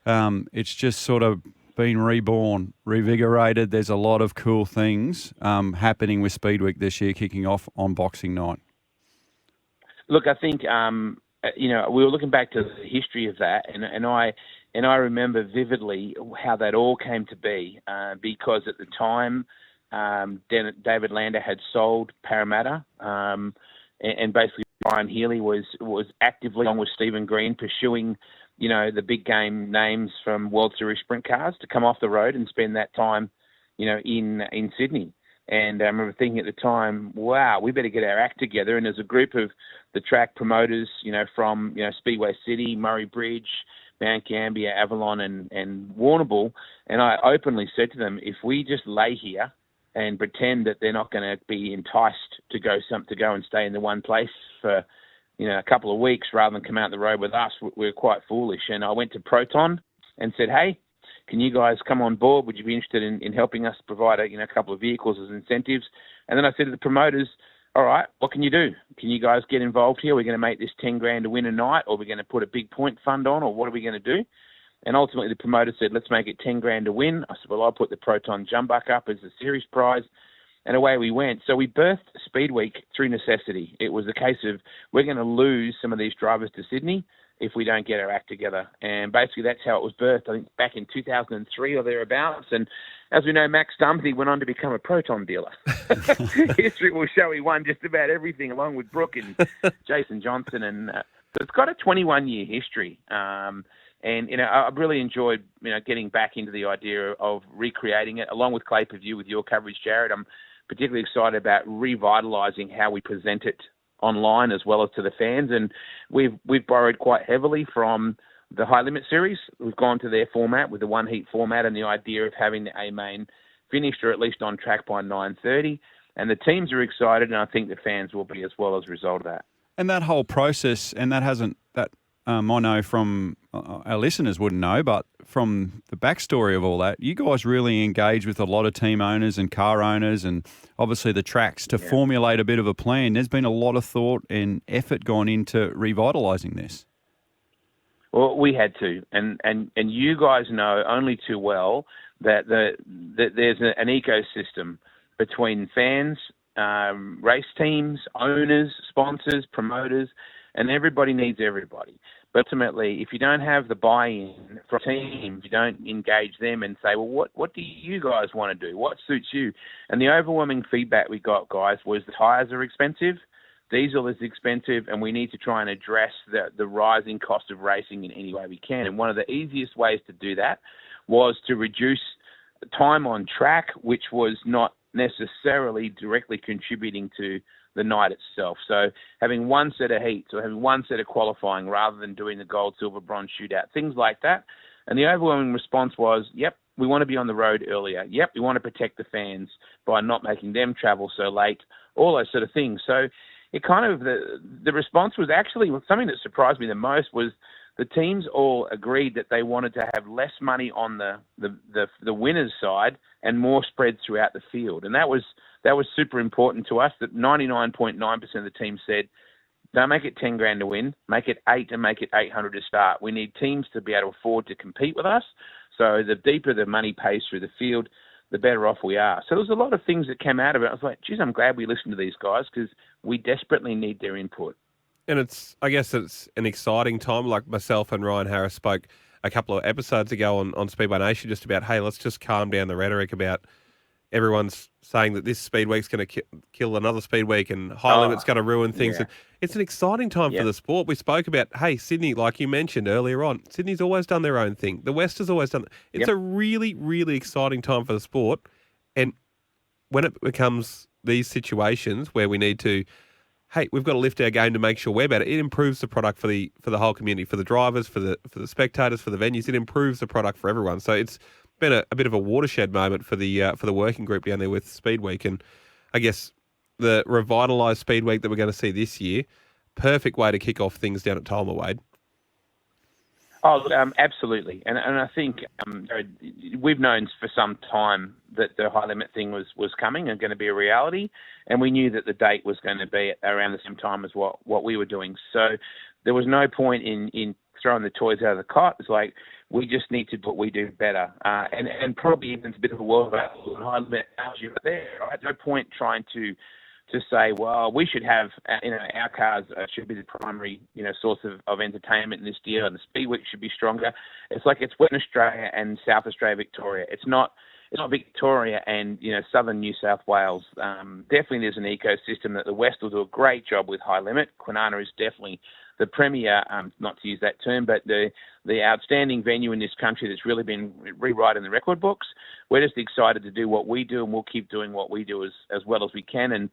It's just sort of been reborn, revigorated. There's a lot of cool things happening with Speedweek this year, kicking off on Boxing Night. Look, I think we were looking back to the history of that, and I remember vividly how that all came to be, because at the time, David Lander had sold Parramatta, and basically Brian Healy was actively, along with Stephen Green, pursuing, the big game names from World Series sprint cars to come off the road and spend that time, in Sydney. And I remember thinking at the time, wow, we better get our act together. And there's a group of the track promoters, from, Speedway City, Murray Bridge, Mount Gambier, Avalon, and Warrnambool. And I openly said to them, if we just lay here and pretend that they're not going to be enticed to go and stay in the one place for, a couple of weeks rather than come out the road with us, we're quite foolish. And I went to Proton and said, hey, can you guys come on board? Would you be interested in helping us provide a couple of vehicles as incentives? And then I said to the promoters, all right, what can you do? Can you guys get involved here? We're going to make this 10 grand to win a night, or we're going to put a big point fund on, or what are we going to do? And ultimately the promoter said, let's make it 10 grand to win. I said, well, I'll put the Proton Jumbuck up as a series prize. And away we went. So we birthed Speedweek through necessity. It was a case of, we're going to lose some of these drivers to Sydney if we don't get our act together. And basically that's how it was birthed, I think, back in 2003 or thereabouts. And as we know, Max Dumpty went on to become a Proton dealer. History will show he won just about everything, along with Brooke and Jason Johnson. And it's got a 21-year history. And, I've really enjoyed, getting back into the idea of recreating it, along with Clay Per View with your coverage, Jared. I'm particularly excited about revitalising how we present it online as well as to the fans. And we've borrowed quite heavily from the High Limit Series. We've gone to their format with the one heat format and the idea of having the A main finished or at least on track by 9:30. And the teams are excited, and I think the fans will be as well as a result of that. And that whole process, and I know from our listeners wouldn't know, but from the backstory of all that, you guys really engage with a lot of team owners and car owners and obviously the tracks to formulate a bit of a plan. There's been a lot of thought and effort gone into revitalising this. Well, we had to, and you guys know only too well that there's an ecosystem between fans, race teams, owners, sponsors, promoters, and everybody needs everybody. But ultimately, if you don't have the buy-in from teams, you don't engage them and say, well, what do you guys want to do? What suits you? And the overwhelming feedback we got, guys, was the tyres are expensive, diesel is expensive, and we need to try and address the rising cost of racing in any way we can. And one of the easiest ways to do that was to reduce time on track, which was not necessarily directly contributing to the night itself. So having one set of heats or having one set of qualifying rather than doing the gold, silver, bronze shootout, things like that. And the overwhelming response was, yep, we want to be on the road earlier. Yep, we want to protect the fans by not making them travel so late, all those sort of things. So it kind of, the response was actually something that surprised me the most was the teams all agreed that they wanted to have less money on the winner's side and more spread throughout the field. And that was super important to us, that 99.9% of the team said, don't make it 10 grand to win, make it 8 and make it 800 to start. We need teams to be able to afford to compete with us. So the deeper the money pays through the field, the better off we are. So there was a lot of things that came out of it. I was like, geez, I'm glad we listened to these guys because we desperately need their input. And I guess it's an exciting time. Like myself and Ryan Harris spoke a couple of episodes ago on Speedway Nation just about, hey, let's just calm down the rhetoric about everyone's saying that this Speedweek's going to kill another Speedweek and High Limit's going to ruin things. Yeah. And it's an exciting time for the sport. We spoke about, hey, Sydney, like you mentioned earlier on, Sydney's always done their own thing. The West has always done it. It's a really, really exciting time for the sport. And when it becomes these situations where we need to, hey, we've got to lift our game to make sure we're better, it improves the product for the whole community, for the drivers, for the spectators, for the venues. It improves the product for everyone. So it's been a bit of a watershed moment for the working group down there with Speedweek. And I guess the revitalised Speedweek that we're going to see this year, perfect way to kick off things down at Tulma, Wade. Oh, absolutely. And I think we've known for some time that the high limit thing was coming and going to be a reality. And we knew that the date was going to be around the same time as what we were doing. So there was no point in throwing the toys out of the cot. It's like, We just need to do what we do better. And probably even a bit of a world of high limit analogy right there. Right? No point trying to say, well, we should have, our cars should be the primary, source of entertainment in this deal, and the Speedweek should be stronger. It's like it's Western Australia and South Australia, Victoria. It's not Victoria and, southern New South Wales. Definitely there's an ecosystem that the West will do a great job with high limit. Kwinana is definitely the premier, not to use that term, but the outstanding venue in this country that's really been rewriting the record books. We're just excited to do what we do, and we'll keep doing what we do as well as we can.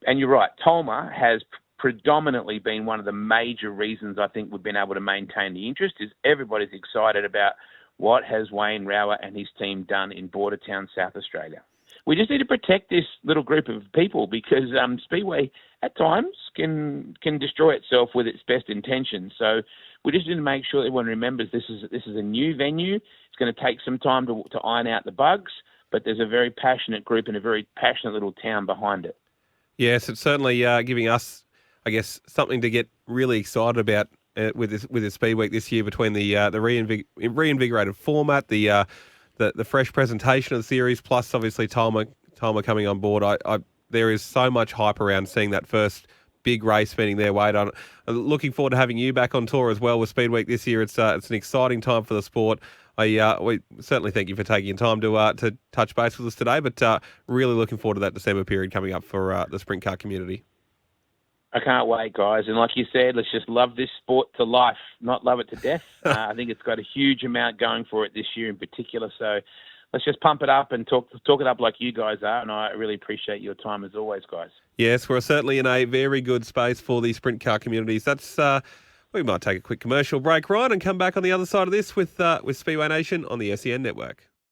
And you're right, Tolma has predominantly been one of the major reasons I think we've been able to maintain the interest. Is everybody's excited about what has Wayne Rower and his team done in border town South Australia. We just need to protect this little group of people, because Speedway at times can destroy itself with its best intentions. So we just need to make sure everyone remembers this is a new venue. It's going to take some time to iron out the bugs, but there's a very passionate group and a very passionate little town behind it. Yes, it's certainly giving us, I guess, something to get really excited about with this Speedweek this year, between the reinvigorated format, the fresh presentation of the series, plus obviously Tolma coming on board. There is so much hype around seeing that first big race meeting their weight on. Looking forward to having you back on tour as well with Speedweek this year. It's an exciting time for the sport. We certainly thank you for taking your time to touch base with us today, but really looking forward to that December period coming up for the sprint car community. I can't wait, guys. And like you said, let's just love this sport to life, not love it to death. I think it's got a huge amount going for it this year in particular. So let's just pump it up and talk it up like you guys are. And I really appreciate your time as always, guys. Yes, we're certainly in a very good space for the sprint car communities. That's we might take a quick commercial break, Ryan, and come back on the other side of this with Speedway Nation on the SEN Network.